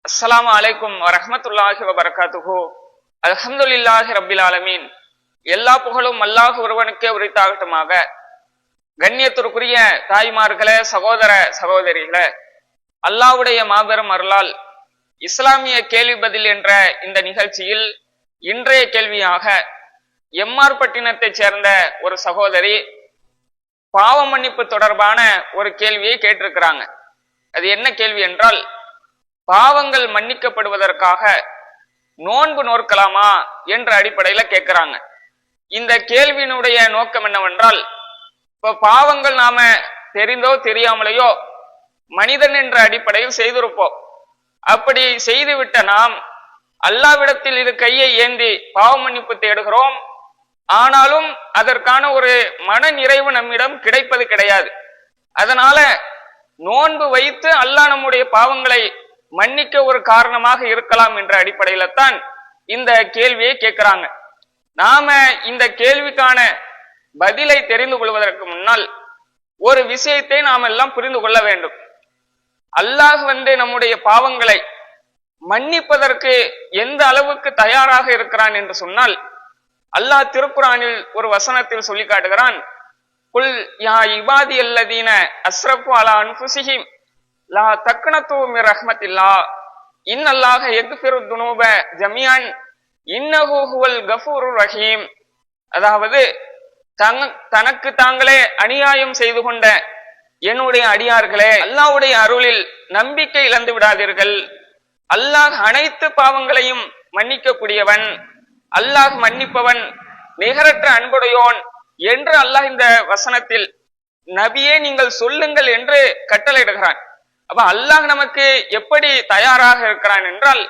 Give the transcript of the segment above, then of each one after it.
அஸ்ஸலாமு அலைக்கும் வரஹ்மத்துல்லாஹி வபரகாத்துஹு. அல்ஹம்துலில்லாஹி ரப்பில் ஆலமீன். எல்லா புகழும் அல்லாஹ் ஒருவனுக்கே உரித்தாகட்டுமாக. கண்ணியத்திற்குரிய தாய்மார்களே, சகோதர சகோதரிகளே, அல்லாஹ்வுடைய மாபெரும் அருளால் இஸ்லாமிய கேள்வி பதில் என்ற இந்த நிகழ்ச்சியில் இன்றைய கேள்வியாக எம்ஆர் பட்டினத்தைச் சேர்ந்த ஒரு சகோதரி பாவ மன்னிப்பு தொடர்பான ஒரு கேள்வியை கேட்டிருக்கிறாங்க. அது என்ன கேள்வி என்றால், பாவங்கள் மன்னிக்கப்படுவதற்காக நோன்பு நோக்கலாமா என்ற அடிப்படையில கேட்கிறாங்க. இந்த கேள்வியினுடைய நோக்கம் என்னவென்றால், இப்ப பாவங்கள் நாம தெரிந்தோ தெரியாமலேயோ மனிதன் என்ற அடிப்படையில் செய்திருப்போம். அப்படி செய்துவிட்ட நாம் அல்லாஹ்விடத்தில் இரு கையை ஏந்தி பாவ மன்னிப்பு தேடுகிறோம். ஆனாலும் அதற்கான ஒரு மன நிறைவு நம்மிடம் கிடைப்பது கிடையாது. அதனால நோன்பு வைத்து அல்லாஹ் நம்முடைய பாவங்களை மன்னிக்க ஒரு காரணமாக இருக்கலாம் என்ற அடிப்படையில தான் இந்த கேள்வியை கேட்கிறாங்க. நாம இந்த கேள்விக்கான பதிலை தெரிந்து கொள்வதற்கு முன்னால் ஒரு விஷயத்தை நாம் எல்லாம் புரிந்து கொள்ள வேண்டும். அல்லாஹ் நம்முடைய பாவங்களை மன்னிப்பதற்கு எந்த அளவுக்கு தயாராக இருக்கிறான் என்று சொன்னால், அல்லாஹ் திருக்குரானில் ஒரு வசனத்தில் சொல்லி காட்டுகிறான், குல் யா இபாதி அல்லதீன அஸ்ரஃபு அலா அன்ஃபுஸிஹிம் லா தக்னது மிர் ரஹ்மத்தில்லாஹ் இன்னல்லாஹ யக்ஃபிரு துனூப ஜமீஅன் இன்னஹு ஹுவல் கஃபூருர் ரஹீம். அதாவது தனக்கு தாங்களே அநியாயம் செய்து கொண்ட என்னுடைய அடியார்களே, அல்லாஹ்வுடைய அருளில் நம்பிக்கை இழந்து விடாதீர்கள். அல்லாஹ் அனைத்து பாவங்களையும் மன்னிக்க கூடியவன், அல்லாஹ் மன்னிப்பவன், நிகரற்ற அன்புடையோன் என்று அல்லாஹ் இந்த வசனத்தில் நபியே நீங்கள் சொல்லுங்கள் என்று கட்டளையிடுகிறான். அப்ப அல்லாஹ் நமக்கு எப்படி தயாராக இருக்கிறான் என்றால்,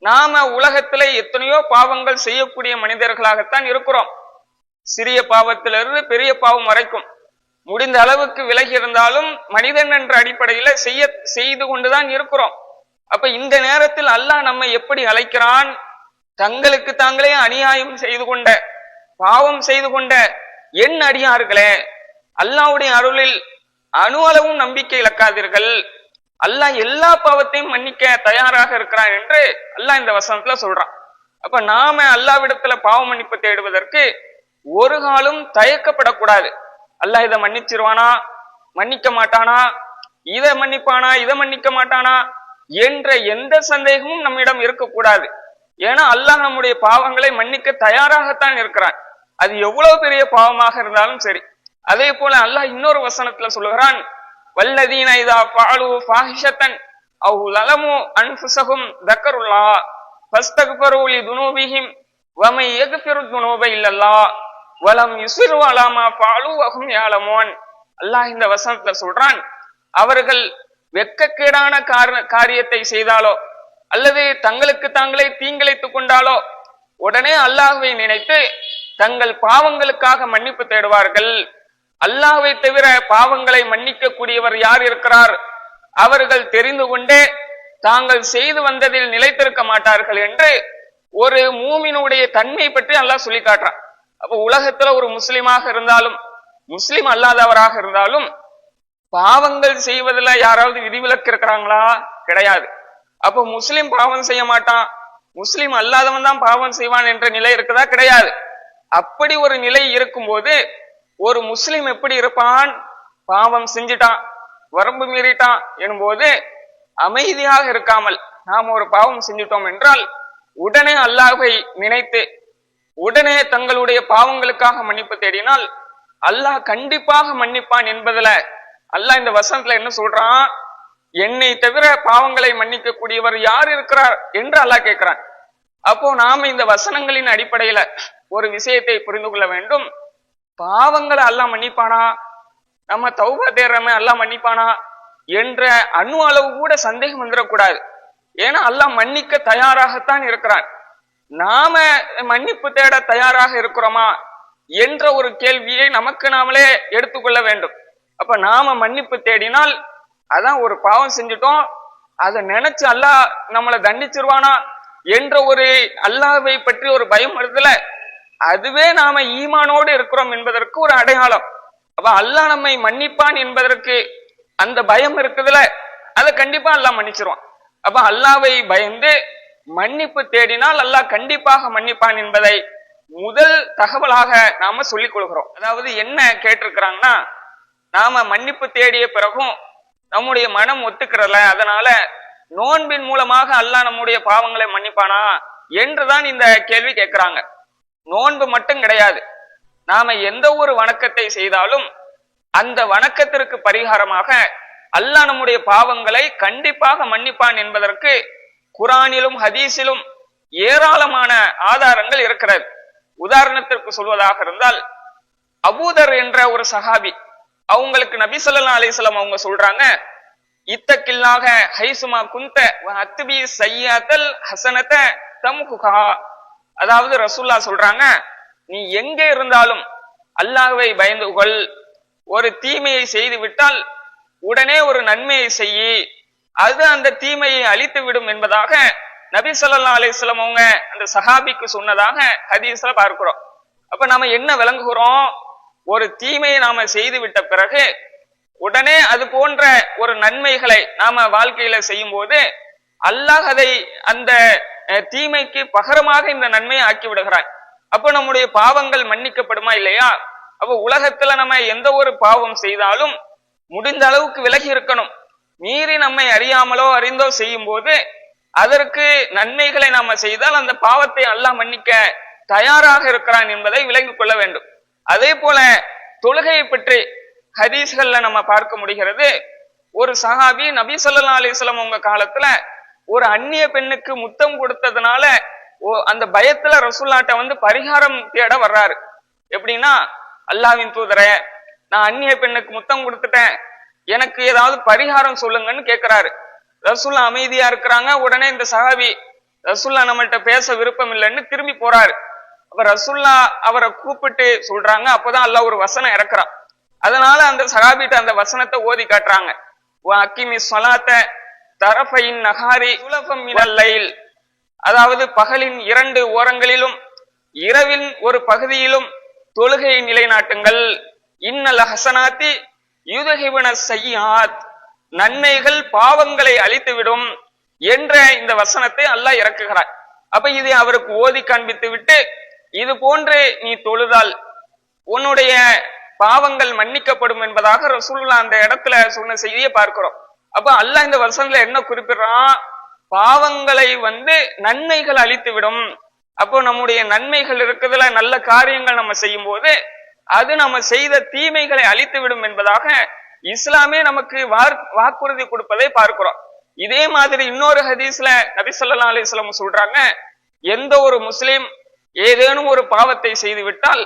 நாம உலகத்திலே எத்தனையோ பாவங்கள் செய்யக்கூடிய மனிதர்களாகத்தான் இருக்கிறோம். சிறிய பாவத்திலிருந்து பெரிய பாவம் வரைக்கும் முடிந்த அளவுக்கு விலகி இருந்தாலும் மனிதன் என்ற அடிப்படையில செய்து கொண்டுதான் இருக்கிறோம். அப்ப இந்த நேரத்தில் அல்லாஹ் நம்மை எப்படி அழைக்கிறான்? தங்களுக்கு தாங்களே அநியாயம் செய்து கொண்ட, பாவம் செய்து கொண்ட என் அடியார்களே, அல்லாஹ்வுடைய அருளில் அணு அளவும் நம்பிக்கை இழக்காதீர்கள், அல்லாஹ் எல்லா பாவத்தையும் மன்னிக்க தயாராக இருக்கிறான் என்று அல்லாஹ் இந்த வசனத்துல சொல்றான். அப்ப நாம அல்லாஹ்விடத்துல பாவ மன்னிப்பு தேடுவதற்கு ஒரு காலம் தயக்கப்படக்கூடாது. அல்லாஹ் இதை மன்னிச்சிருவானா, மன்னிக்க மாட்டானா, இதை மன்னிப்பானா, இதை மன்னிக்க மாட்டானா என்ற எந்த சந்தேகமும் நம்மிடம் இருக்கக்கூடாது. ஏன்னா அல்லாஹ் நம்முடைய பாவங்களை மன்னிக்க தயாராகத்தான் இருக்கிறான், அது எவ்வளவு பெரிய பாவமாக இருந்தாலும் சரி. அதே போல அல்லாஹ் இன்னொரு வசனத்துல சொல்லுகிறான், வல்லதீன இதா ஃபஅலு ஃபாஹிஷத்தன் அவ் லலமு அன்ஃபுஸஹும் தக்கருல்லாஹ் ஃபஸ்தக்ஃபரு லிதுனூபிஹிம் வமை யக்ஃபிரு துனூப இல்லல்லாஹ் வலம் யுஸிரு அலா மா ஃபஅலு வஹும் யஅலமூன். அல்லாஹ் இந்த வசனத்துல சொல்றான், அவர்கள் வெட்கக்கேடான காரியத்தை செய்தாலோ அல்லது தங்களுக்கு தாங்களே தீங்கிழைத்துக் கொண்டாலோ உடனே அல்லாஹ்வை நினைத்து தங்கள் பாவங்களுக்காக மன்னிப்பு தேடுவார்கள். அல்லாஹ்வை தவிர பாவங்களை மன்னிக்க கூடியவர் யார் இருக்கிறார்? அவர்கள் தெரிந்து கொண்டே தாங்கள் செய்து வந்ததில் நிலைத்திருக்க மாட்டார்கள் என்று ஒரு மூமினுடைய தன்மை பற்றி அல்லாஹ் சொல்லி காட்டுறான். அப்ப உலகத்துல ஒரு முஸ்லிமாக இருந்தாலும் முஸ்லிம் அல்லாதவராக இருந்தாலும் பாவங்கள் செய்வதில் யாராவது விதிவிலக்கு இருக்கிறாங்களா? கிடையாது. அப்ப முஸ்லிம் பாவம் செய்ய மாட்டான், முஸ்லிம் அல்லாதவன் தான் பாவம் செய்வான் என்ற நிலை இருக்குதா? கிடையாது. அப்படி ஒரு நிலை இருக்கும்போது ஒரு முஸ்லிம் எப்படி இருப்பான்? பாவம் செஞ்சிட்டான், வரம்பு மீறிட்டான் எனும்போது அமைதியாக இருக்காமல், நாம் ஒரு பாவம் செஞ்சிட்டோம் என்றால் உடனே அல்லாஹ்வை நினைத்து உடனே தங்களுடைய பாவங்களுக்காக மன்னிப்பு தேடினால் அல்லாஹ் கண்டிப்பாக மன்னிப்பான் என்பதுல அல்லாஹ் இந்த வசனத்துல என்ன சொல்றான்? என்னை தவிர பாவங்களை மன்னிக்க கூடியவர் யார் இருக்கிறார் என்று அல்லாஹ் கேட்கிறான். அப்போ நாம இந்த வசனங்களின் அடிப்படையில ஒரு விஷயத்தை புரிந்து கொள்ள வேண்டும். பாவங்களை அல்லாஹ் மன்னிப்பானா, நம்ம தௌபா தேடுறமே அல்லாஹ் மன்னிப்பானா என்ற அணு அளவு கூட சந்தேகம் வந்துடக்கூடாது. ஏன்னா அல்லாஹ் மன்னிக்க தயாராகத்தான் இருக்கிறான். நாம மன்னிப்பு தேட தயாராக இருக்கிறோமா என்ற ஒரு கேள்வியை நமக்கு நாமளே எடுத்துக்கொள்ள வேண்டும். அப்ப நாம மன்னிப்பு தேடினால், அதான் ஒரு பாவம் செஞ்சுட்டோம், அதை நினைச்சு அல்லாஹ் நம்மளை தண்டிச்சிருவானா என்ற ஒரு அல்லாஹ்வை பற்றி ஒரு பயம் வருதுல, அதுவே நாம ஈமானோடு இருக்கிறோம் என்பதற்கு ஒரு அடையாளம். அப்ப அல்லாஹ் நம்மை மன்னிப்பான் என்பதற்கு அந்த பயம் இருக்குதுல, அதை கண்டிப்பா அல்லாஹ் மன்னிச்சிருவான். அப்ப அல்லாவை பயந்து மன்னிப்பு தேடினால் அல்லாஹ் கண்டிப்பாக மன்னிப்பான் என்பதை முதல் தகவலாக நாம சொல்லிக் கொள்கிறோம். அதாவது என்ன கேட்டிருக்கிறாங்கன்னா, நாம மன்னிப்பு தேடிய பிறகும் நம்முடைய மனம் ஒத்துக்கிறல, அதனால நோன்பின் மூலமாக அல்லாஹ் நம்முடைய பாவங்களை மன்னிப்பானா என்றுதான் இந்த கேள்வி கேட்கிறாங்க. நோன்பு மட்டும் கிடையாது, நாம எந்த ஒரு வணக்கத்தை செய்தாலும் அந்த வணக்கத்திற்கு பரிகாரமாக அல்லாஹ் நம்முடைய பாவங்களை கண்டிப்பாக மன்னிப்பான் என்பதற்கு குரானிலும் ஹதீஸிலும் ஏராளமான ஆதாரங்கள் இருக்கிறது. உதாரணத்திற்கு சொல்வதாக இருந்தால், அபூதர் என்ற ஒரு சஹாபி, அவங்களுக்கு நபி ஸல்லல்லாஹு அலைஹி வஸல்லம் அவங்க சொல்றாங்க, இத்தக்கில்லாக ஹைசுமா குந்த அத்பி சய்யாத்தல் ஹசனத தம்ஹுகா. அதாவது ரசூலுல்லாஹ் சொல்றாங்க, நீ எங்கே இருந்தாலும் அல்லாஹ்வை பயந்து கொள், ஒரு தீமையை செய்து விட்டால் உடனே ஒரு நன்மையை செய்யி, அது அந்த தீமையை அழித்து விடும் என்பதாக நபி ஸல்லல்லாஹு அலைஹி வஸல்லம் அவங்க அந்த சஹாபிக்கு சொன்னதாக ஹதீஸ்ல பார்க்கிறோம். அப்ப நாம என்ன விளங்குகிறோம், ஒரு தீமையை நாம செய்து விட்ட பிறகு உடனே அது போன்ற ஒரு நன்மைகளை நாம வாழ்க்கையில செய்யும் போது அல்லாஹ் அதை அந்த தீமைக்கு பகரமாக இந்த நன்மையை ஆக்கி விடுகிறான். அப்போ நம்முடைய பாவங்கள் மன்னிக்கப்படுமா இல்லையா? அப்போ உலகத்துல நம்ம எந்த ஒரு பாவம் செய்தாலும் முடிந்த அளவுக்கு விலகி இருக்கணும். மீறி நம்மை அறியாமலோ அறிந்தோ செய்யும் போது அதற்கு நன்மைகளை நாம செய்தால் அந்த பாவத்தை அல்லாஹ் மன்னிக்க தயாராக இருக்கிறான் என்பதை விளங்கிக் கொள்ள வேண்டும். அதே போல தொழுகையை பற்றி ஹதீஸ்கள்ல நம்ம பார்க்க முடிகிறது. ஒரு சஹாபி நபி ஸல்லல்லாஹு அலைஹி வஸல்லம் உங்க காலத்துல ஒரு அந்நிய பெண்ணுக்கு முத்தம் கொடுத்ததுனால அந்த பயத்துல ரசூலுல்லாஹ்ட்ட வந்து பரிகாரம் தேட வர்றாரு. எப்படின்னா, அல்லாஹ்வின் தூதரே, நான் அந்நிய பெண்ணுக்கு முத்தம் கொடுத்துட்டேன், எனக்கு ஏதாவது பரிகாரம் சொல்லுங்கன்னு கேட்கிறாரு. ரசூலுல்லாஹ் அமைதியா இருக்கிறாங்க. உடனே இந்த சஹாபி, ரசூலுல்லாஹ் நம்மள்ட்ட பேச விருப்பம் இல்லைன்னு திரும்பி போறாரு. அப்ப ரசூலுல்லாஹ் அவரை கூப்பிட்டு சொல்றாங்க. அப்பதான் அல்லாஹ் ஒரு வசனம் இறக்குறான். அதனால அந்த சஹாபிட்ட அந்த வசனத்தை ஓதி காட்டுறாங்க. அக்கிமி ஸலாத்த தரஃபைன் நஹாரி சுலஃபம் மினல் லைல். அதாவது பகலின் 2 ஓரங்களிலும் இரவின் ஒரு பகுதியிலும் தொழுகையை நிலைநாட்டுங்கள். இன்னல் ஹஸனாத்தி யுத்ஹிபுன ஸய்யிஆத். நன்மைகள் பாவங்களை அழித்துவிடும் என்ற இந்த வசனத்தை அல்லாஹ் இறக்குகிறார். அப்ப இதை அவருக்கு ஓதி காண்பித்து விட்டு, இது போன்று நீ தொழுதால் உன்னுடைய பாவங்கள் மன்னிக்கப்படும் என்பதாக ரசூலுல்லாஹ் அந்த இடத்துல சொன்ன செய்தியை பார்க்கிறோம். அப்ப அல்லாஹ் இந்த வசனத்துல என்ன குறிப்பிடுறான், பாவங்களை வந்து நன்மைகள் அழித்து விடும். அப்போ நம்முடைய நன்மைகள் இருக்குதுல, நல்ல காரியங்கள் நம்ம செய்யும் போது அது நம்ம செய்த தீமைகளை அழித்து விடும் என்பதாக இஸ்லாமே நமக்கு வாக்குறுதி கொடுப்பதை பார்க்கிறோம். இதே மாதிரி இன்னொரு ஹதீஸ்ல நபி ஸல்லல்லாஹு அலைஹி வஸல்லம் சொல்றாங்க, எந்த ஒரு முஸ்லிம் ஏதேனும் ஒரு பாவத்தை செய்து விட்டால்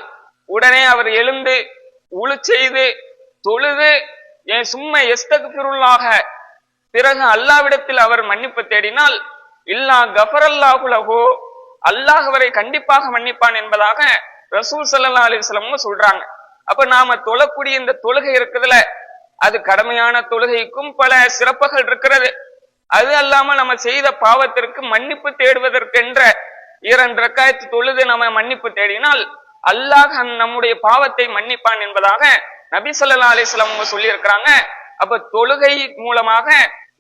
உடனே அவர் எழுந்து உழு செய்து தொழுது சும்மா எஸ்தக்ஃபிருல்லாஹ, பிறகு அல்லாஹ்விடத்தில் அவர் மன்னிப்பு தேடினால் இல்லா கஃபரல்லாஹு லஹு, அல்லாஹ் அவரை கண்டிப்பாக மன்னிப்பான் என்பதாக ரசூல் ஸல்லல்லாஹு அலைஹி வஸல்லம் சொல்றாங்க. அப்ப நாம தொழக்கூடிய இந்த தொழுகை இருக்குதுல, அது கடமையான தொழுகைக்கும் பல சிறப்புகள் இருக்கிறது. அது அல்லாம நம்ம செய்த பாவத்திற்கு மன்னிப்பு தேடுவதற்கென்ற 2 ரக்காயத்து தொழுது நம்ம மன்னிப்பு தேடினால் அல்லாஹ் நம்முடைய பாவத்தை மன்னிப்பான் என்பதாக நபி ஸல்லல்லாஹு அலைஹி வஸல்லம் சொல்லி இருக்கிறாங்க. அப்ப தொழுகை மூலமாக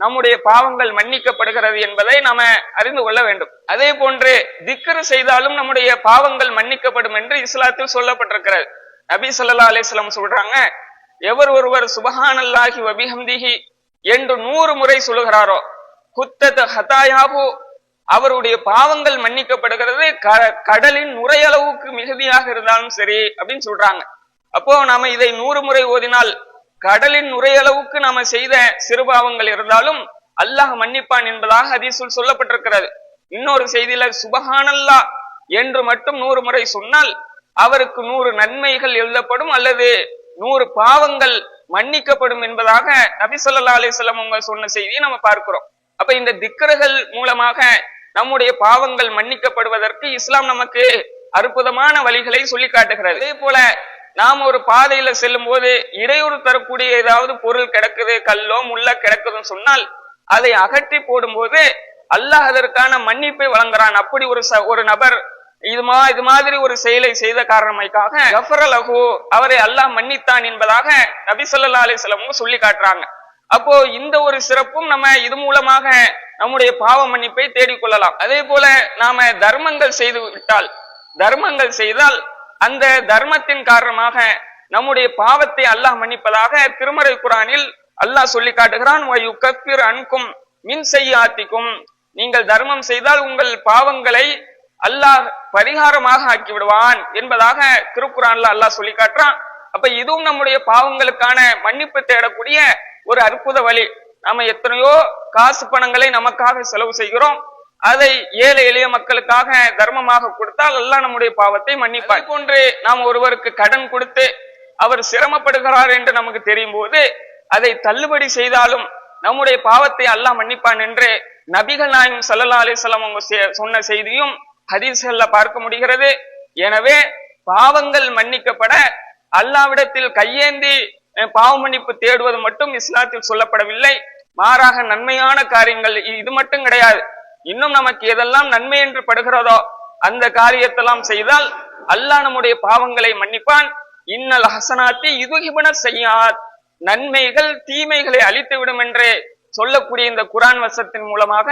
நம்முடைய பாவங்கள் மன்னிக்கப்படுகிறது என்பதை நாம அறிந்து கொள்ள வேண்டும். அதே போன்று திக்ர் செய்தாலும் நம்முடைய பாவங்கள் மன்னிக்கப்படும் என்று இஸ்லாத்தில் சொல்லப்பட்டிருக்கிறது. நபி ஸல்லல்லாஹு அலைஹி வஸல்லம் சொல்றாங்க, எவர் ஒருவர் சுப்ஹானல்லாஹி வ பிஹம்திஹி என்று 100 முறை சொல்லுகிறாரோ குத்தத் ஹதாயாஹு, அவருடைய பாவங்கள் மன்னிக்கப்படுகிறது, கடலின் நுரையளவுக்கு மிகுதியாக இருந்தாலும் சரி அப்படின்னு சொல்றாங்க. அப்போ நாம இதை 100 முறை ஓதினால் கடலின் நுரையளவுக்கு நாம செய்த சிறுபாவங்கள் இருந்தாலும் அல்லாஹ் மன்னிப்பான் என்பதாக ஹதீஸில் சொல்லப்பட்டிருக்கிறது. இன்னொரு செய்தியில சுப்ஹானல்லாஹ் என்று மட்டும் 100 முறை சொன்னால் அவருக்கு 100 நன்மைகள் எழுதப்படும் அல்லது 100 பாவங்கள் மன்னிக்கப்படும் என்பதாக நபி ஸல்லல்லாஹு அலைஹி வஸல்லம் அவங்க சொன்ன செய்தியை நம்ம பார்க்கிறோம். அப்ப இந்த திக்ருகள் மூலமாக நம்முடைய பாவங்கள் மன்னிக்கப்படுவதற்கு இஸ்லாம் நமக்கு அற்புதமான வழிகளை சொல்லி காட்டுகிறது. அதே போல நாம் ஒரு பாதையில செல்லும் போது இடையூறு தரக்கூடிய ஏதாவது பொருள் கிடக்குது, கல்லோ முள்ள கிடக்குதுன்னு சொன்னால் அதை அகற்றி போடும்போது அல்லாஹ் அதற்கான மன்னிப்பை வழங்குறான். அப்படி ஒரு நபர் இது மாதிரி ஒரு செயலை செய்த காரணமைக்காக கஃபரலஹு, அவரை அல்லாஹ் மன்னித்தான் என்பதாக நபி ஸல்லல்லாஹு அலைஹி வஸல்லம் சொல்லி காட்டுறாங்க. அப்போ இந்த ஒரு சிறப்பும் நம்ம இது மூலமாக நம்முடைய பாவ மன்னிப்பை தேடிக்கொள்ளலாம். அதே போல நாம தர்மங்கள் செய்தால் அந்த தர்மத்தின் காரணமாக நம்முடைய பாவத்தை அல்லாஹ் மன்னிப்பதாக திருமறை குர்ஆனில் அல்லாஹ் சொல்லி காட்டுகிறான். அன்கும் மின் செய்யாத்திக்கும், நீங்கள் தர்மம் செய்தால் உங்கள் பாவங்களை அல்லாஹ் பரிகாரமாக ஆக்கி விடுவான் என்பதாக திருக்குர்ஆன்ல அல்லாஹ் சொல்லி காட்டுறான். அப்ப இதுவும் நம்முடைய பாவங்களுக்கான மன்னிப்பு தேடக்கூடிய ஒரு அற்புத வழி. நாம எத்தனையோ காசு பணங்களை நமக்காக செலவு செய்கிறோம், அதை ஏழை எளிய மக்களுக்காக தர்மமாக கொடுத்தால் அல்லாஹ் நம்முடைய பாவத்தை மன்னிப்பார். போன்று நாம் ஒருவருக்கு கடன் கொடுத்து அவர் சிரமப்படுகிறார் என்று நமக்கு தெரியும் போது அதை தள்ளுபடி செய்தாலும் நம்முடைய பாவத்தை அல்லாஹ் மன்னிப்பான் என்று நபிகள் நாயகம் ஸல்லல்லாஹு அலைஹி வஸல்லம் அவங்க சொன்ன செய்தியும் ஹதீஸ்கள்ல பார்க்க முடிகிறது. எனவே பாவங்கள் மன்னிக்கப்பட அல்லாஹ்விடத்தில் கையேந்தி பாவ மன்னிப்பு தேடுவது மட்டும் இஸ்லாத்தில் சொல்லப்படவில்லை. மாறாக நன்மையான காரியங்கள் இது மட்டும் கிடையாது, இன்னும் நமக்கு எதெல்லாம் நன்மை என்று படுகிறதோ அந்த காரியத்தெல்லாம் செய்தால் அல்லாஹ் நம்முடைய பாவங்களை மன்னிப்பான். இன்னல் ஹசனாத்தி யுதுஹிபுன ஸய்யிஆத், நன்மைகள் தீமைகளை அழித்து விடும் என்று சொல்லக்கூடிய இந்த குர்ஆன் வசனத்தின் மூலமாக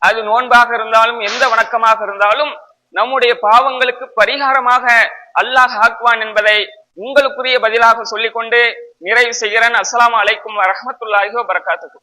அது நோன்பாக இருந்தாலும் எந்த வணக்கமாக இருந்தாலும் நம்முடைய பாவங்களுக்கு பரிகாரமாக அல்லாஹ் ஆக்குவான் என்பதை உங்களுக்குரிய பதிலாக சொல்லிக்கொண்டு நிறைவு செய்கிறேன். அஸ்ஸலாமு அலைக்கும் வரஹ்மத்துல்லாஹி வபரகாத்துஹு.